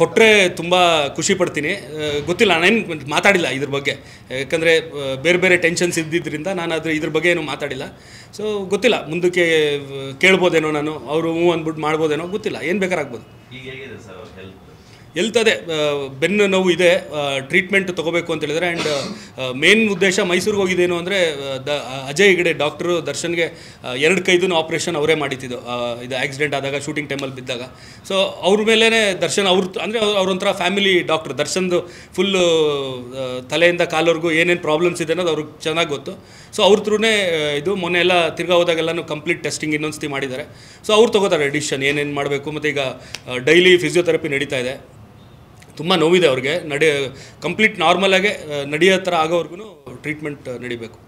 ಕೊಟ್ಟರೆ ತುಂಬ ಖುಷಿ ಪಡ್ತೀನಿ. ಗೊತ್ತಿಲ್ಲ, ನಾನೇನು ಮಾತಾಡಿಲ್ಲ ಇದ್ರ ಬಗ್ಗೆ, ಯಾಕಂದರೆ ಬೇರೆ ಬೇರೆ ಟೆನ್ಷನ್ಸ್ ಇದ್ದಿದ್ದರಿಂದ ನಾನು ಇದ್ರ ಬಗ್ಗೆ ಏನು ಮಾತಾಡಿಲ್ಲ. ಸೊ ಗೊತ್ತಿಲ್ಲ, ಮುಂದಕ್ಕೆ ಕೇಳ್ಬೋದೇನೋ, ನಾನು ಅವರು ಹ್ಞೂ ಅಂದ್ಬಿಟ್ಟು ಮಾಡ್ಬೋದೇನೋ, ಗೊತ್ತಿಲ್ಲ, ಏನು ಬೇಕಾದ್ರೆ ಆಗ್ಬೋದು. ಹೆಲ್ತ್ ಅದೇ ಬೆನ್ನು ನೋವು ಇದೆ, ಟ್ರೀಟ್ಮೆಂಟ್ ತೊಗೋಬೇಕು ಅಂತ ಹೇಳಿದ್ರೆ. ಆ್ಯಂಡ್ ಮೇನ್ ಉದ್ದೇಶ ಮೈಸೂರಿಗೆ ಹೋಗಿದ್ದೇನು ಅಂದರೆ ಅಜಯ್ ಹೆಗಡೆ ಡಾಕ್ಟ್ರು ದರ್ಶನ್ಗೆ 2 ಕೈದೂ ಆಪ್ರೇಷನ್ ಅವರೇ ಮಾಡಿದ್ದು. ಇದು ಆಕ್ಸಿಡೆಂಟ್ ಆದಾಗ, ಶೂಟಿಂಗ್ ಟೈಮಲ್ಲಿ ಬಿದ್ದಾಗ. ಸೊ ಅವ್ರ ಮೇಲೇ ದರ್ಶನ್ ಅಂದರೆ ಅವ್ರೊಂಥರ ಫ್ಯಾಮಿಲಿ ಡಾಕ್ಟ್ರು. ದರ್ಶನ್ದು ಫುಲ್ಲು ತಲೆಯಿಂದ ಕಾಲವರೆಗೂ ಏನೇನು ಪ್ರಾಬ್ಲಮ್ಸ್ ಇದೆ ಅನ್ನೋದು ಅವ್ರಿಗೆ ಚೆನ್ನಾಗಿ ಗೊತ್ತು. ಸೊ ಅವ್ರ ಥ್ರೂನೇ ಇದು ಮೊನ್ನೆ ಎಲ್ಲ ತಿರ್ಗಾ ಹೋದಾಗೆಲ್ಲನೂ ಕಂಪ್ಲೀಟ್ ಟೆಸ್ಟಿಂಗ್ ಇನ್ನೊಂದ್ಸತಿ ಮಾಡಿದ್ದಾರೆ. ಸೊ ಅವ್ರು ತೊಗೋತಾರೆ ಡಿಸಿಷನ್ ಏನೇನು ಮಾಡಬೇಕು. ಮತ್ತು ಈಗ ಡೈಲಿ ಫಿಸಿಯೋಥೆರಪಿ ನಡೀತಾ ಇದೆ. ತುಂಬ ನೋವಿದೆ ಅವ್ರಿಗೆ, ಕಂಪ್ಲೀಟ್ ನಾರ್ಮಲಾಗೆ ನಡೆಯೋ ಥರ ಆಗೋವರೆಗೂ ಟ್ರೀಟ್ಮೆಂಟ್ ನಡಿಬೇಕು.